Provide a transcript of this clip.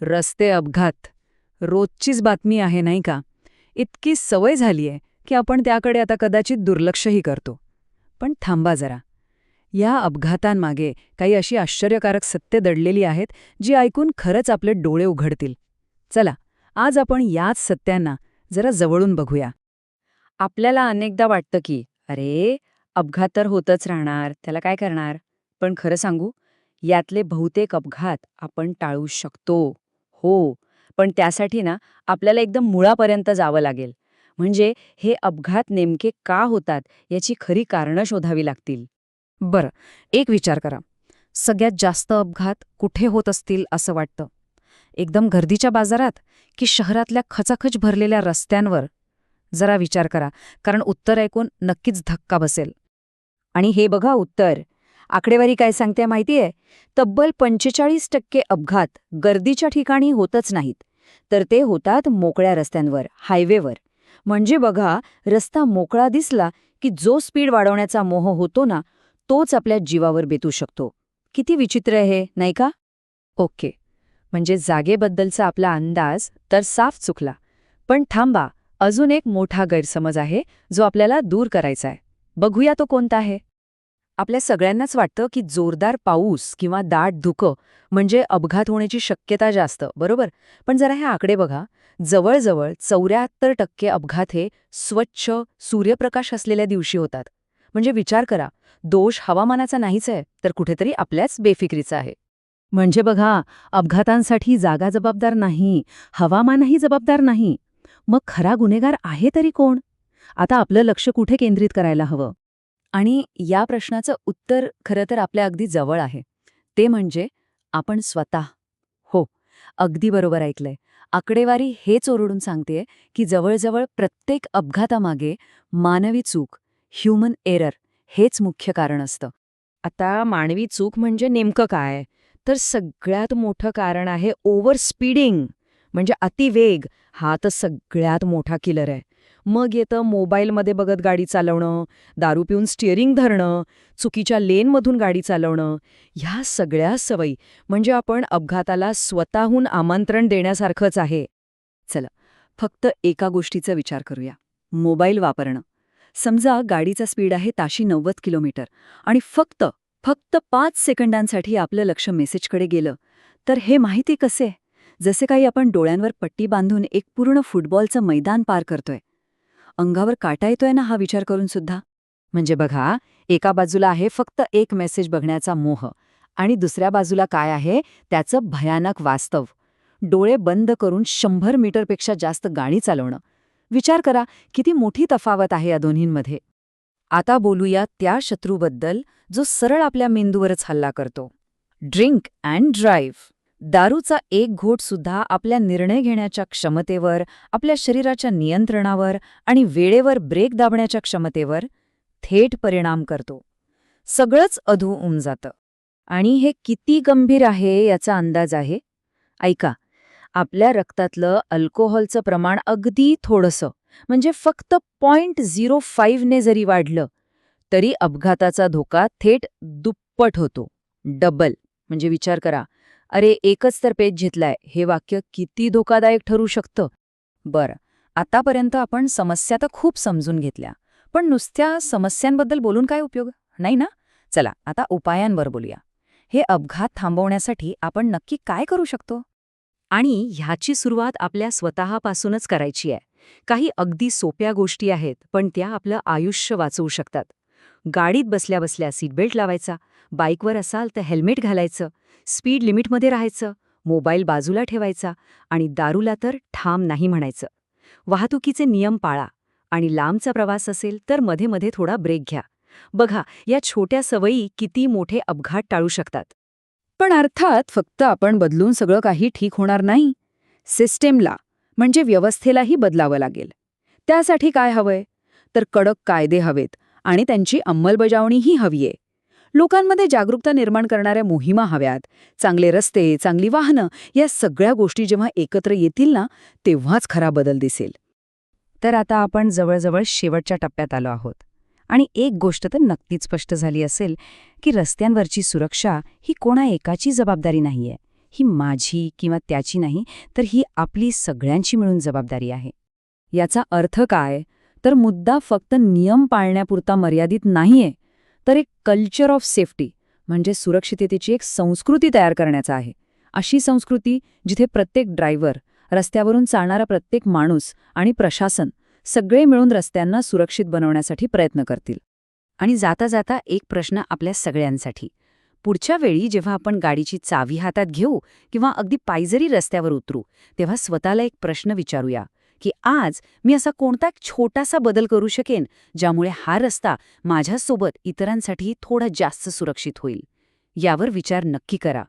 रस्ते अपघात रोजचीच बातमी आहे नाही का? इतकी सवय झालीये की आपण त्याकडे आता कदाचित दुर्लक्षही करतो. पण थांबा जरा. या अपघातांमागे काही अशी आश्चर्यकारक सत्य दडलेली आहेत जी ऐकून खरंच आपले डोळे उघडतील. चला, आज आपण याच सत्यांना जरा जवळून बघूया. आपल्याला अनेकदा वाटतं की अरे, अपघात तर होतच राहणार, त्याला काय करणार? पण खरं सांगू, यातले बहुतेक अपघात आपण टाळू शकतो. हो, पण त्यासाठी ना आपल्याला एकदम मुळापर्यंत जावं लागेल. म्हणजे हे अपघात नेमके का होतात याची खरी कारणं शोधावी लागतील. बरं, एक विचार करा. सगळ्यात जास्त अपघात कुठे होत असतील असं वाटतं? एकदम गर्दीच्या बाजारात की शहरातल्या खचाखच भरलेल्या रस्त्यांवर? जरा विचार करा, कारण उत्तर ऐकून नक्कीच धक्का बसेल. आणि हे बघा उत्तर. आकडेवारी काय सांगते माहितीये? तब्बल 45% अपघात गर्दीच्या ठिकाणी होतच नाहीत, तर ते होतात मोकळ्या रस्त्यांवर, हायवेवर. म्हणजे बघा, रस्ता मोकळा दिसला की जो स्पीड वाढवण्याचा मोह होतो ना, तोच आपल्या जीवावर बेतू शकतो. किती विचित्र आहे, नाही का? ओके, म्हणजे जागेबद्दलचा आपला अंदाज तर साफ चुकला. पण थांबा, अजून एक मोठा गैरसमज आहे जो आपल्याला दूर करायचा आहे. बघूया तो कोणता आहे. आपल्या सगळ्यांनाच वाटतं की जोरदार पाऊस किंवा दाट धुकं म्हणजे अपघात होण्याची शक्यता जास्त, बरोबर? पण जरा हे आकडे बघा. जवळजवळ 74% अपघात हे स्वच्छ सूर्यप्रकाश असलेल्या दिवशी होतात. म्हणजे विचार करा, दोष हवामानाचा नाहीच आहे, तर कुठेतरी आपल्याच बेफिक्रीचा आहे. म्हणजे बघा, अपघातांसाठी जागा जबाबदार नाही, हवामानही जबाबदार नाही. मग खरा गुन्हेगार आहे तरी कोण? आता आपलं लक्ष कुठे केंद्रित करायला हवं? आणि या प्रश्नाचं उत्तर खरं तर आपल्या अगदी जवळ आहे. ते म्हणजे आपण स्वतः. हो, अगदी बरोबर ऐकलंय. आकडेवारी हेच ओरडून सांगतेय की जवळजवळ प्रत्येक अपघातामागे मानवी चूक, ह्युमन एरर हेच मुख्य कारण असतं. आता मानवी चूक म्हणजे नेमकं काय? तर सगळ्यात मोठं कारण आहे ओव्हर स्पीडिंग, म्हणजे अतिवेग. हा तर सगळ्यात मोठा किलर आहे. मग येतं मोबाईलमध्ये बघत गाडी चालवणं, दारू पिऊन स्टिअरिंग धरणं, चुकीच्या लेनमधून गाडी चालवणं. ह्या सगळ्या सवयी म्हणजे आपण अपघाताला स्वतःहून आमंत्रण देण्यासारखंच आहे. चला, फक्त एका गोष्टीचा विचार करूया. मोबाईल वापरणं. समजा गाडीचा स्पीड आहे ताशी 90 किलोमीटर आणि फक्त 5 सेकंदांसाठी आपलं लक्ष मेसेजकडे गेलं, तर हे माहिती कसे? जसे काही आपण डोळ्यांवर पट्टी बांधून एक पूर्ण फुटबॉलचं मैदान पार करतोय. अंगावर काटा येतोय ना हा विचार करून सुद्धा. म्हणजे बघा, एका बाजूला आहे फक्त एक मेसेज बघण्याचा मोह आणि दुसऱ्या बाजूला काय आहे त्याचं भयानक वास्तव. डोळे बंद करून 100 मीटरपेक्षा जास्त गाडी चालवणं. विचार करा, किती मोठी तफावत आहे या दोन्हींमध्ये. आता बोलूया त्या शत्रूबद्दल जो सरळ आपल्या मेंदूवरच हल्ला करतो. Drink and drive. दारूचा एक घोट सुद्धा आपल्या निर्णय घेण्याच्या क्षमतेवर, आपल्या शरीराच्या नियंत्रणावर आणि वेळेवर ब्रेक दाबण्याच्या क्षमतेवर थेट परिणाम करतो. सगळंच अधू जातं. आणि हे किती गंभीर आहे याचा अंदाज आहे? ऐका, आपल्या रक्तातलं अल्कोहोलचं प्रमाण अगदी थोडंसं, म्हणजे फक्त 0.05 ने जरी वाढलं, तरी अपघाताचा धोका थेट दुप्पट होतो. डबल. म्हणजे विचार करा, अरे एकच तर पेज घेतलाय, हे वाक्य किती धोकादायक ठरू शकतं. बरं, आतापर्यंत आपण समस्या तर खूप समजून घेतल्या, पण नुसत्या समस्यांबद्दल बोलून काय उपयोग? नाही ना? चला, आता उपायांवर बोलूया. हे अपघात थांबवण्यासाठी आपण नक्की काय करू शकतो? आणि ह्याची सुरुवात आपल्या स्वतःपासूनच करायची आहे. काही अगदी सोप्या गोष्टी आहेत, पण त्या आपलं आयुष्य वाचवू शकतात. गाडीत बसल्या बसल्या सीटबेल्ट लावायचा, बाईकवर असाल तर हेल्मेट घालायचं, स्पीड लिमिटमध्ये राहायचं, मोबाईल बाजूला ठेवायचा आणि दारूला तर ठाम नाही म्हणायचं. वाहतुकीचे नियम पाळा आणि लांबचा प्रवास असेल तर मध्ये मध्ये थोडा ब्रेक घ्या. बघा, या छोट्या सवयी किती मोठे अपघात टाळू शकतात. पण अर्थात फक्त आपण बदलून सगळं काही ठीक होणार नाही. सिस्टेमला, म्हणजे व्यवस्थेलाही बदलावं लागेल. त्यासाठी काय हवंय? तर कडक कायदे हवेत आणि त्यांची अंमलबजावणीही हवीये. लोकांमध्ये जागरूकता निर्माण करणाऱ्या मोहिमा हव्यात. चांगले रस्ते, चांगली वाहनं, या सगळ्या गोष्टी जेव्हा एकत्र येतील ना, तेव्हाच खरा बदल दिसेल. तर आता आपण जवळजवळ शेवटच्या टप्प्यात आलो आहोत. आणि एक गोष्ट तर नक्कीच स्पष्ट झाली असेल की रस्त्यांवरची सुरक्षा ही कोणा एकाची जबाबदारी नाहीये. ही माझी किंवा त्याची नाही, तर ही आपली सगळ्यांची मिळून जबाबदारी आहे. याचा अर्थ काय? तर मुद्दा फक्त नियम पाळण्यापुरता मर्यादित नाहीये, तर एक कल्चर ऑफ सेफ्टी म्हणजे सुरक्षिततेची एक संस्कृती तयार करण्याचा आहे. अशी संस्कृती जिथे प्रत्येक ड्रायव्हर, रस्त्यावरून चालणारा प्रत्येक माणूस आणि प्रशासन सगळे मिळून रस्त्यांना सुरक्षित बनवण्यासाठी प्रयत्न करतील. आणि जाता जाता एक प्रश्न आपल्या सगळ्यांसाठी. पुढच्या वेळी जेव्हा आपण गाडीची चावी हातात घेऊ किंवा अगदी पायी रस्त्यावर उतरू, तेव्हा स्वतःला एक प्रश्न विचारूया की आज मी असा कोणता एक छोटासा बदल करू शकेन ज्यामुळे हा रस्ता माझ्यासोबत इतरांसाठी थोडा जास्त सुरक्षित होईल. यावर विचार नक्की करा.